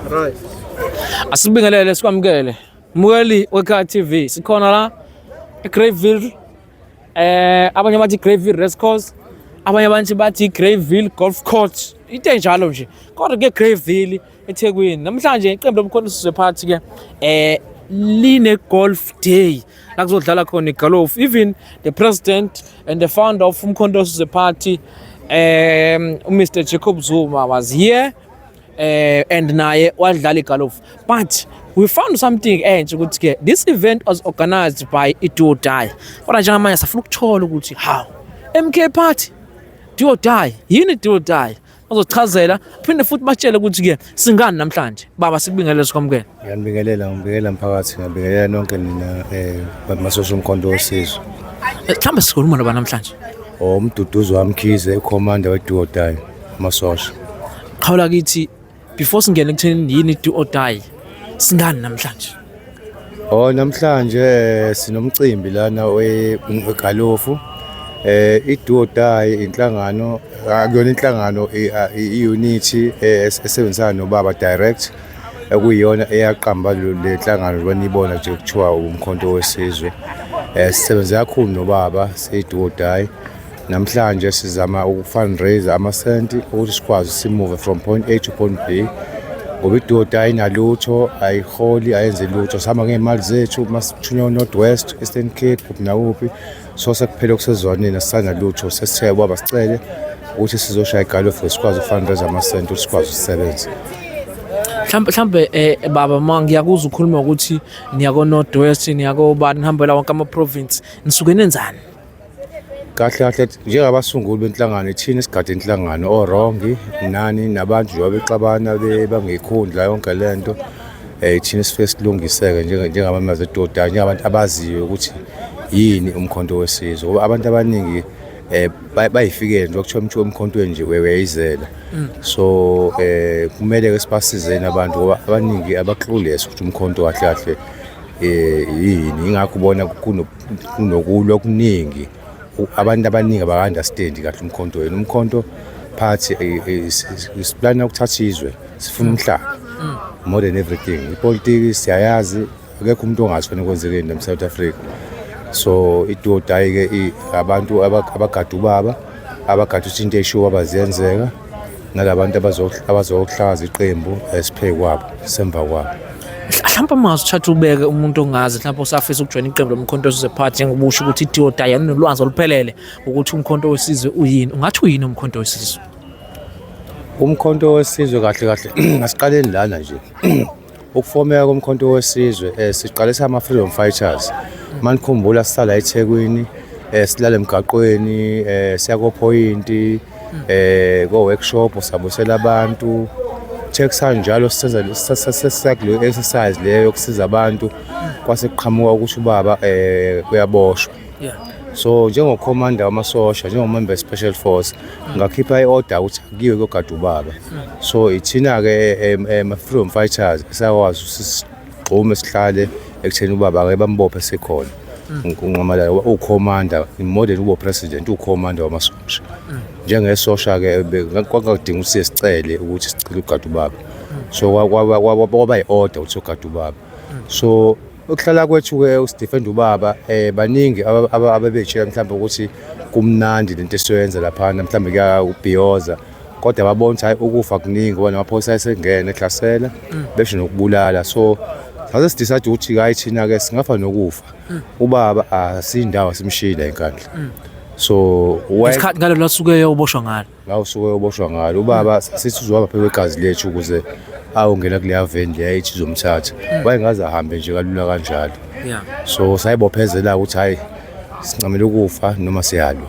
Right. Asibingelele sikwamukele. Mukeli weKha TV. Sikhona la eGreyville. Abanye bathi Greyville Racecourse, abanye abantu bathi Greyville Golf Course. Into enjalo nje. Kodwa ke Greyville eThekwini. Namhlanje iqembu lomkhonto party ke line golf day. La kuzodlala khona igolf. Even the president and the founder of umkhonto party Mr. Jacob Zuma was here. And naye wadlala igolf, but we found something enje ukuthi ke this event was organized by Do or Die. Kodwa njengamanje safuna ukuthola ukuthi how MK party Do or Die yini Do or Die, bazochazela phinde futhi batshele ukuthi ke singani namhlanje. Baba sikubingelele sikwamukele. Ngibingelela mphakathi, ngibingelela nonke nina bamasosha umkhonto wesizwe. Mhlawumbe sikhuluma noba namhlanje Umduduzo wamkhize commander we Do or Die masosha. Qhawula kithi before singene ekutheni yini Do or Die, singani namhlanje? Namhlanje sinomcimbi lana wegalofu. I-Do or Die inhlangano, akuyona inhlangano i-unity esebenzisana nobaba direct, ekuyiyona eyaqamba le nhlangano lwanibona nje kuthiwa umkhonto wesizwe. Sisebenza kakhulu nobaba si-Do or Die. Namhlanje sizama uku-fundraise amasenti ukuthi sikwazi simove from point A to point B. Ngoba i-Do or Die inalutho, ayiholi, ayenze lutho. Sihamba ngey'mali zethu, masithunywa North West, Eastern Cape, kuphi nakuphi. So sekuphela okusezwaneni asisanalutho, sesithe baba sicele ukuthi sizoshaya igalofu sikwazi uku-fundraise amasenti ukuthi sikwazi ukusebenza. Mhlambe baba ngiyakuzwa ukhuluma ukuthi niyako North West, niyako bani, nihambela wonke ama-province, nisuke nenzani? Kahle njengabasunguli benhlangano ithina isigade inhlangano orongi nani nabantu nje abexabana bangekhundla yonke lento ithina sifike silungiseke njengabamazi eDo or Die, njengabantu abaziyo ukuthi yini umkhonto wesizwe. Ngoba abantu abaningi bayifikele nje ukuthiwa umkhonto nje weyizela. So kumele ke sibasizeni abantu ngoba abaningi abaklulesi ukuthi umkhonto kahle yini. Ingakho ubona kunokulwa okuningi, abantu abaningi abaka-understand kahle umkhonto wena. Umkhonto party isiplana ukuthatha izwe, sifuna umhlaba more than everything. Ipolitiki siyayazi, akekho umuntu ongathona kwenzekeni la South Africa. So i-Do or Die ke abantu abagada ubaba, abagada ukuthi into eshiwo abaziyenzeka, nalabantu abazohlaza iqembu esiphe kwabo semva kwabo. Mhlawumbe mawusithatha ubeke umuntu ongazi, mhlawumbe usafisa ukujoina iqembu lomkhonto party ngobusho ukuthi i-Do or Die yanolwazi oluphelele ukuthi umkhonto wesizwe uyini. Ungathi uyini umkhonto wesizwe? Umkhonto wesizwe kahle asiqaleni lana nje. Ukufomeka komkhonto wesizwe siqalisa ama-freedom fighters. Manikhumbula sisala eThekwini, silala emgaqweni, siya ko-point, ko-workshop sabusela abantu. Njalo sisenza kule exercise leyo yokusiza abantu kwase kuqhamuka ukuthi ubaba uyaboshwa. So njengokommander wamasosha, njengomember we-special force, ngakhipha i-order ukuthi akiwe kuyogada ubaba. So ithina ke ama-freedom fighters sakwazi sigxume sihlale ekutheni ubaba ke bambophe sekhona. Ungamalala ukommander, more than ubo-president, ukommander wamasosha. Njengesosha ke kwakudinga ukuthi sicele ukuthi sicela ukugada ubaba. So kwaba i-order ukuthi ugada ubaba. So ukuhlala kwethu ke usidefend ubaba, baningi ababetshela mhlawumbe ukuthi kumnandi lento esiyenza lapha, mhlawumbe kuyabhiyoza, kodwa babona ukuthi hayi ukufa kuningi ngoba namaphoyisa ayesengena ehlasela besho nokubulala. So sase sidecide ukuthi hayi thina ke singafa nokufa, ubaba asindawo simshila enkandla. So isikhathi ngalo lasuke uboshwa ngalo, ngawusuke uboshwa ngalo ubaba, sithi uzoba phela kwegazi lethu ukuze awungena kuleya veni leya ithi izomthatha. Wayengaze ahambe nje kalula kanjalo. So sayibophezela ukuthi hayi sincamela ukufa noma siyalwa.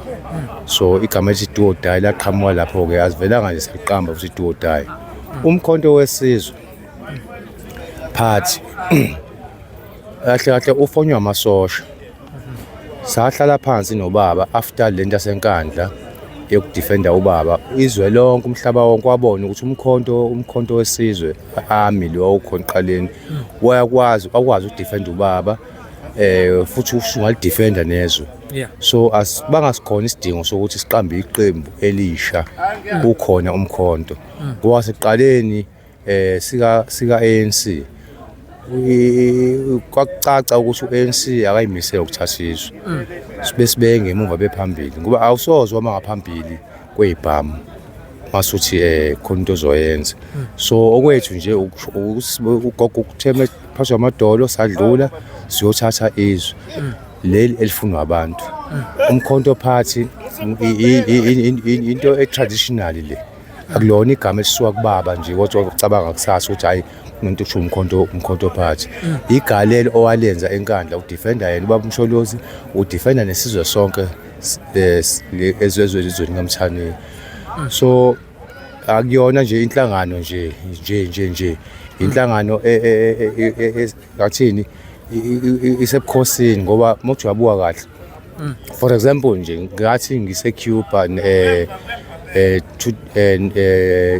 So igama elithi Do or Die laqhamuka lapho ke, asivelanga nje siqamba ukuthi Do or Die. Umkhonto wesizwe party kahle ufonywa amasosha. Sahlala phansi nobaba after lento yasenkandla yokudefenda ubaba, izwe lonke umhlaba wonke wabona ukuthi umkhonto wesizwe army lo ukhona eqaleni wakwazi ukudefenda ubaba, futhi ungalidefenda nezwe. So bangasikhona isidingo sokuthi siqambe iqembu elisha ukhona umkhonto. Ngoba seqaleni sika ANC kwakucaca ukuthi uANC akayimisela ukuthatha izwe sibesibeke ngemuva bephambili ngoba awusozwa mangaphambili kwezibhamu masuthi khona into ozoyenza so okwethu nje ugogo ukutheme phakathi kwamadolo sadlula siyothatha izwe leli elifunwa abantu umkhonto party into traditional le akulona igama elisuka kubaba nje kodwa ucabanga kusasa ukuthi hayi umuntu usho umkhonto party igalelo owalenza enkandla udefender yena ubaba Msholozi udefender nesizwe sonke ezweni ngamthani so akuyona nje inhlangano nje inhlangano ngathini isebukhosini ngoba mothi wabuka kahle for example nje ngathi ngise-Cuba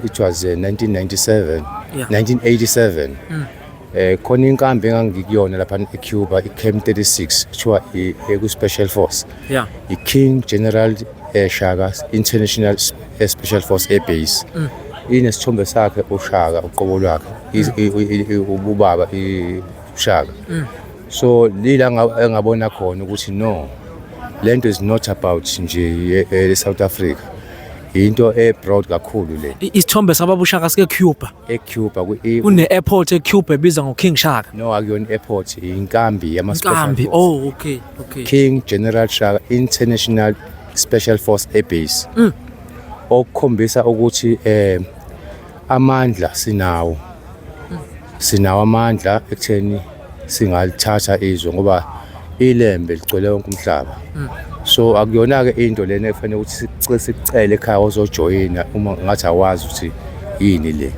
it was 1997 1987 khona inkambi engangikuyona lapha eCuba iCamp 36 kuthiwa ku-Special Force i-King General Shaka International Special Force Air Base inesithombe sakhe uShaka uqobo lwakhe ubaba uShaka so lila engabona khona ukuthi no lento is not about nje eSouth Africa into broad kakhulu le isithombe sababa uShaka sike Cuba eCuba kune airport eCuba ebizwa ngoKing Shaka no akuyona airport inkambi yama special force okay King General Shaka International Special Force Air Base okukhombisa ukuthi amandla sinawo amandla ekutheni singalithatha izwe ngoba ilembe ligcwele wonke umhlaba so akuyona ke into lena efanele ukuthi sicele ekhaya ozojoyina uma ngathi awazi ukuthi yini le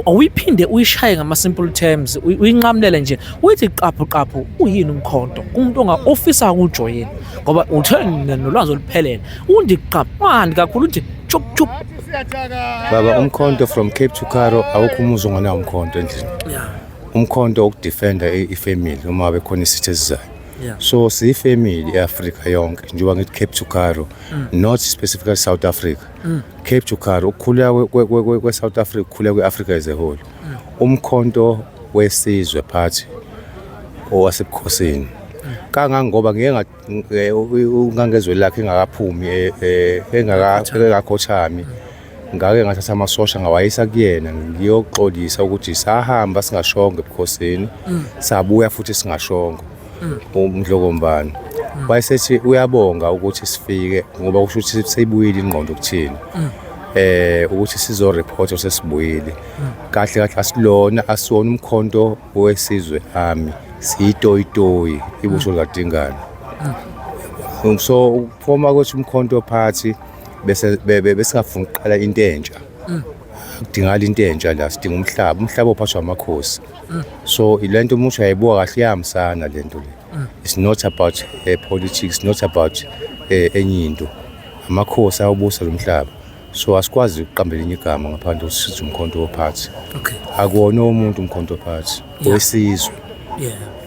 awuyiphinde uyishaye ngama simple terms uyinqamlele nje uyithi qaphu uyini umkhonto umuntu onga-ofisa ukujoyina ngoba uthena nolwazi oluphelele undiqaphi kakhulu nje chup baba umkhonto from Cape to Cairo awukho umuzi onganawo umkhonto endlini umkhonto ukudefender ifamily uma bekhona isithi esizayo so siyifamily eAfrica yonke njengoba ngithi Cape to Cairo not specifically South Africa Cape to Cairo ukukhula kwe-South Africa ukukhula kwe-Africa as a whole umkhonto wesizwe phathi owasebukhosini kangangoba ungangezwe lakhe engakaphumi engakakhothami ngake ngathatha amasosha ngawayisa kuyena ngiyoxolisa ukuthi sahamba singashongo ebukhosini sabuya futhi singashongo umdlokombani wayesethi uyabonga ukuthi sifike ngoba kusho ukuthi seyibuyile ingqondo kuthina ukuthi sizo report sesibuyile kahle asilona asiwona umkhonto wesizwe ami siyitoyitoyi ibutho likadingana so ukuphoma ukuthi umkhonto party bese singafuna uqala into entsha kudingala into entsha la sidinga umhlaba ophathwa amakhosi so ilento umuntu uyayibuka kahle yamsana lento le it's not about politics not about enye into amakhosi awubusa lomhlaba so asikwazi ukuqambela inye igama ngaphandle ukuthi umkhonto wophathi akuwona umuntu umkhonto wophathi wesizwe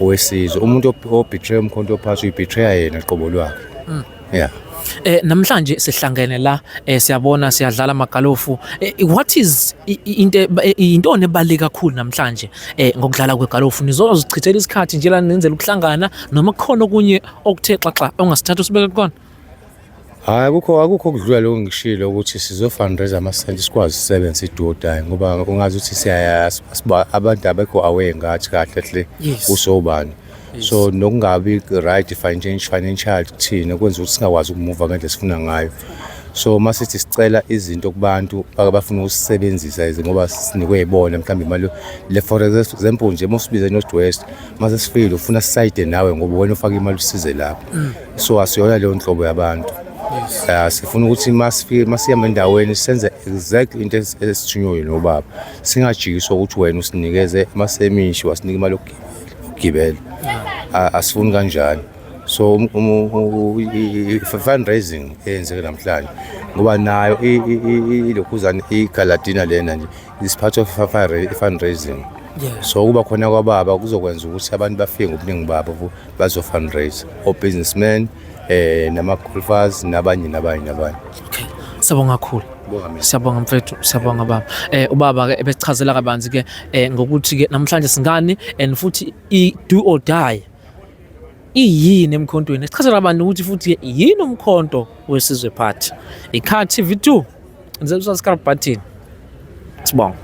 wesizwe umuntu obetray umkhonto wophathi uyibetray yena qobo lwakhe namhlanje sihlangene la siyabona siyadlala amagalofu what is into ebaluleke kakhulu namhlanje ngokudlala kwegalofu nizozichithela isikhathi nje la nenzela ukuhlangana noma kukhona okunye okuthe xaxa ongasithatha usibeke kona hayi akukho kudlula lokho ngishilo ukuthi sizo fundraise amasenti sikwazi usebenza iDuoDie ngoba ungazi ukuthi siyayazi abantu abekho aware ngathi kahle hle usobani so nokungabi right financial kuthina kwenza ukuthi singakwazi ukumuva ngendlela sifuna ngayo so masithi sicela izinto kubantu abafuna ukusebenzisa ngoba sinikwe yibona mhlawumbe imali le for example nje mosibize North West mase sifile ufuna side nawe ngoba wena ufaka imali usize lapho so asiyona leyo nhlobo yabantu sifuna ukuthi masiyama endaweni senze exactly into esithunywe nobaba singajikiswa ukuthi wena usinikeze amasemishi wasinika imali ukugibela asifuni kanjani so fundraising eyenzeke namhlanje ngoba nayo ilokhuzana igaladina lena nje is part of fundraising so kuba khona kwababa kuzokwenza ukuthi abantu bafike ngobuningi babo bazo fundraise o businessmen nama golfers nabanye okay sabonga kakhulu Bonga mina. Siyabonga mfethu, siyabonga baba. Ubaba ke ebesichazela kabanzi ke ngokuthi ke namhlanje singani and futhi do or die. Iyini emkhontweni? Sichazela abantu ukuthi futhi yini umkhonto weSizwe Party. ICar TV2. Ngizosusa subscribe button. Sibonga.